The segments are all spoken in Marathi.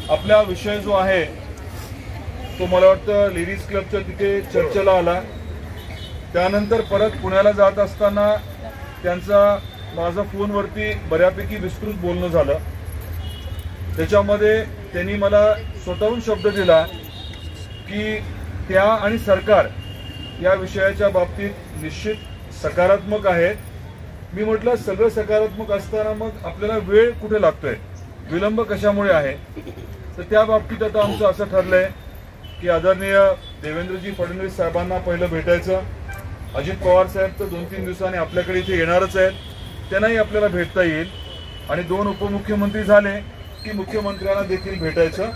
आपला विषय जो आहे तो मला वाटतं लेडीज क्लबच्या तिथे चर्चेला आला। त्यानंतर परत पुण्याला जात असताना त्यांचा माझा फोनवरती बऱ्यापैकी विस्तृत बोलणं झालं। त्याच्यामध्ये त्यांनी मला स्वतःहून शब्द दिला की त्या आणि सरकार या विषयाच्या बाबतीत निश्चित सकारात्मक आहे। मी म्हटलं सगळं सकारात्मक असताना मग आपल्याला वेळ कुठे लागतोय, विलंब कशामुळे आहे? तर त्या बाबतीत आता आमचं असं ठरलंय की आदरणीय देवेंद्रजी फडणवीस साहेबांना पहिलं भेटायचं। अजित पवार साहेब तर 2-3 दिवसांनी आपल्याकडे इथे येणारच आहेत, त्यांनाही आपल्याला भेटता येईल। आणि 2 उपमुख्यमंत्री झाले की मुख्यमंत्र्यांना देखील भेटायचं।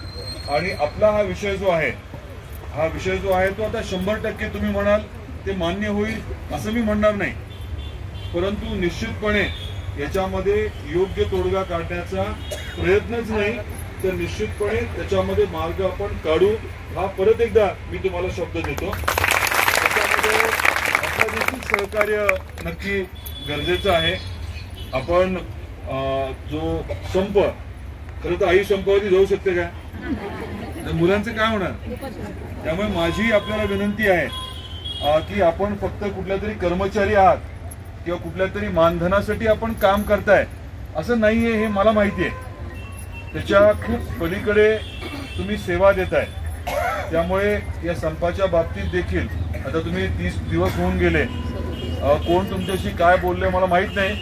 आणि आपला हा विषय जो आहे तो आता 100% तुम्ही म्हणाल ते मान्य होईल असं मी म्हणणार नाही, परंतु निश्चितपणे याच्यामध्ये योग्य तोडगा काढण्याचा प्रयत्नच नाही तर निश्चितपणे त्याच्यामध्ये मार्ग आपण काढू, हा परत एकदा मी तुम्हाला शब्द देतो। त्याच्यामध्ये आपलं देखील सहकार्य नक्की गरजेचं आहे। आपण जो संप, खरं तर आई संपावरती जाऊ शकते का? मुलांचं काय होणार? त्यामुळे माझी आपल्याला विनंती आहे की आपण फक्त कुठल्या तरी कर्मचारी आहात किंवा कुठल्या तरी मानधनासाठी आपण काम करताय असं नाहीये, हे मला माहिती आहे। त्याच्या खूप पलीकडे तुम्ही सेवा देताय। त्यामुळे या संपाच्या बाबतीत देखील आता तुम्ही 30 दिवस होऊन गेले, कोण तुमच्याशी काय बोलले मला माहित नाही,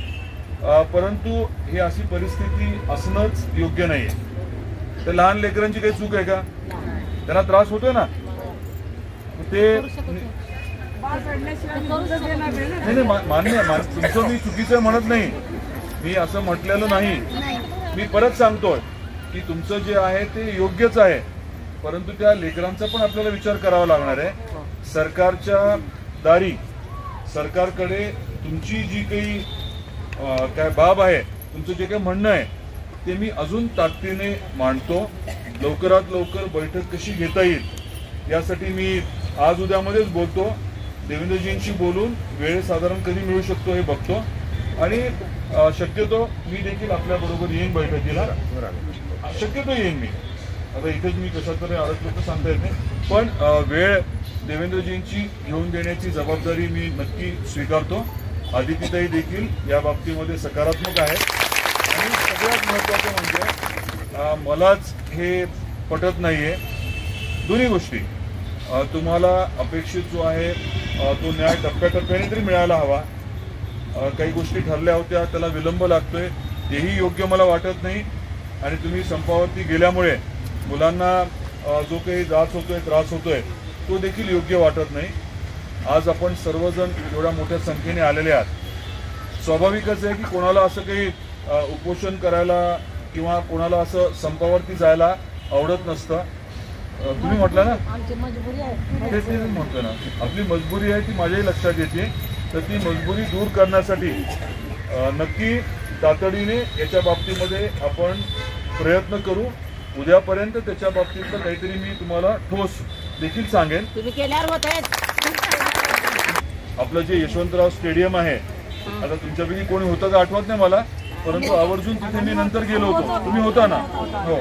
परंतु ही अशी परिस्थिती असणंच योग्य नाहीये। तर लहान लेकरांची काही चूक आहे का? त्यांना त्रास होतोय ना, ते नाही मान्य, तुमचं मी चुकीचं म्हणत नाही, मी असं म्हटलेलं नाही। मी परत सांगतोय की तुमचं जे आहे ते योग्यच आहे, परंतु त्या लेकरांचा पण आपल्याला विचार करावा लागणार आहे। सरकारच्या दारी, सरकारकडे तुमची जी काही काय बाब आहे, तुमचं जे काही म्हणणं आहे ते मी अजून ताकदीने मांडतो। लवकरात लवकर बैठक कशी घेता येईल यासाठी मी आज उद्यामध्येच बोलतो, देवेंद्रजींशी बोलून वेळ साधारण कधी मिळू शकतो हे बघतो आणि शक्यतो मी देखील आपल्याबरोबर येईन बैठकीला, शक्यतो येईन मी। आता इथेच मी कशा तरी अडकलो तर सांगता येत नाही, पण वेळ देवेंद्रजींची घेऊन देण्याची जबाबदारी मी नक्की स्वीकारतो। आदितीताई देखील या बाबतीमध्ये सकारात्मक आहे आणि सगळ्यात महत्त्वाचं म्हणजे मलाच हे पटत नाहीये दोन्ही गोष्टी। तुम्हाला अपेक्षित जो आहे तो न्याय टप्प्याटप्प्याने तरी मिळायला हवा। काही गोष्टी ठरल्या होत्या, त्याला विलंब लागतोय, तेही योग्य मला वाटत नाही। आणि तुम्ही संपावरती गेल्यामुळे मुलांना जो काही त्रास होतोय तो देखील योग्य वाटत नाही। आज आपण सर्वजण एवढ्या मोठ्या संख्येने आलेले आहात, स्वाभाविकच आहे की कोणाला असं काही उपोषण करायला किंवा कोणाला असं संपावरती जायला आवडत नसतं। तुम्ही म्हटलं ना, तेच म्हटलं ना, आपली मजबुरी आहे ती माझ्याही लक्षात येते। तर ती मजबुरी दूर करण्यासाठी नक्की तातडीने याच्या बाबतीमध्ये आपण प्रयत्न करू। उद्यापर्यंत त्याच्या बाबतीतलं काहीतरी मी तुम्हाला ठोस देखील सांगेन। आपलं जे यशवंतराव स्टेडियम आहे, आता तुमच्यापैकी कोणी होतं का आठवत नाही मला, परंतु आवर्जून तिथे मी नंतर गेलो होतो, तुम्ही होता ना? हो।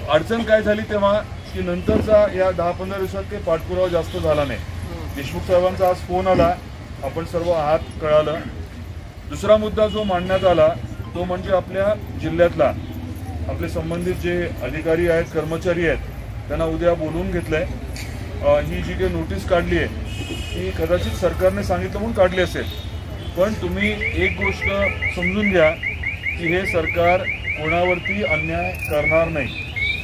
अडचण काय झाली तेव्हा की नंतरचा या 10-15 दिवसात काही पाठपुरावा जास्त झाला नाही। देशमुख साहेबांचा आज फोन आला, आपण सर्व आहात कळालं। दुसरा मुद्दा जो मांडण्यात आला तो म्हणजे आपल्या जिल्ह्यातला आपले संबंधित जे अधिकारी आहेत, कर्मचारी आहेत, त्यांना उद्या बोलवून घेतलंय। ही जी काही नोटीस काढली आहे ती कदाचित सरकारने सांगितलं म्हणून काढली असेल, पण तुम्ही एक गोष्ट समजून घ्या की हे सरकार कोणावरती अन्याय करणार नाही,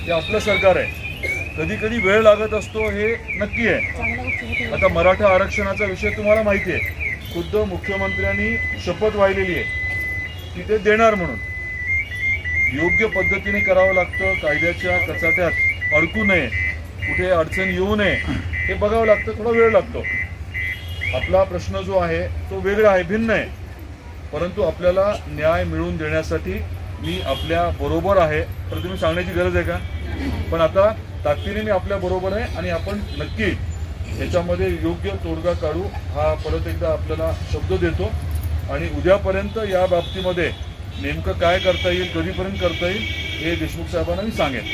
ते आपलं सरकार आहे। कधी कधी वेळ लागत असतो हे नक्की आहे। आता मराठा आरक्षणाचा विषय तुम्हाला माहिती आहे, खुद्द मुख्यमंत्र्यांनी शपथ वाहिलेली आहे की ते देणार म्हणून। योग्य पद्धतीने करावं लागतं, कायद्याच्या कचाट्यात अडकू नये, कुठे अडचण येऊ नये हे बघावं लागतं, थोडा वेळ लागतो। आपला प्रश्न जो आहे तो वेगळा आहे, भिन्न आहे, परंतु आपल्याला न्याय मिळवून देण्यासाठी मी आपल्या बरोबर आहे। तर तुम्ही सांगण्याची गरज आहे का? पण आता ताकदीने मी आपल्या बरोबर आहे आणि आपण नक्की याच्यामध्ये योग्य तोडगा काढू, हा परत एकदा आपल्याला शब्द देतो। आणि उद्यापर्यंत या बाबतीमध्ये नेमकं काय करता येईल, कधीपर्यंत करता येईल हे देशमुख साहेबांना मी सांगेन.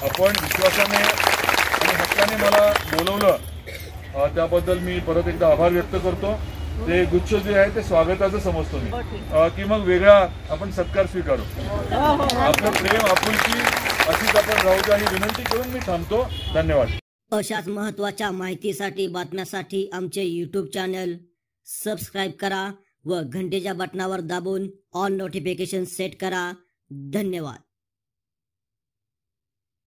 आपण विश्वासाने आणि हक्काने मला बोलवलं त्याबद्दल मी परत एकदा आभार व्यक्त करतो. ते गुच्छ जे आहे ते स्वागताचं समजतो मी, की मग वेगळा आपण सत्कार स्वीकारू. आपलं प्रेम आपुलकी अशीच आपण राहू द्या ही विनंती करून मी थांबतो. धन्यवाद. अशाच महत्त्वाच्या माहितीसाठी बातम्यासाठी आमचे यूट्यूब चॅनल सबस्क्राईब करा व घंटेच्या बटनावर दाबून ऑल नोटिफिकेशन सेट करा. धन्यवाद.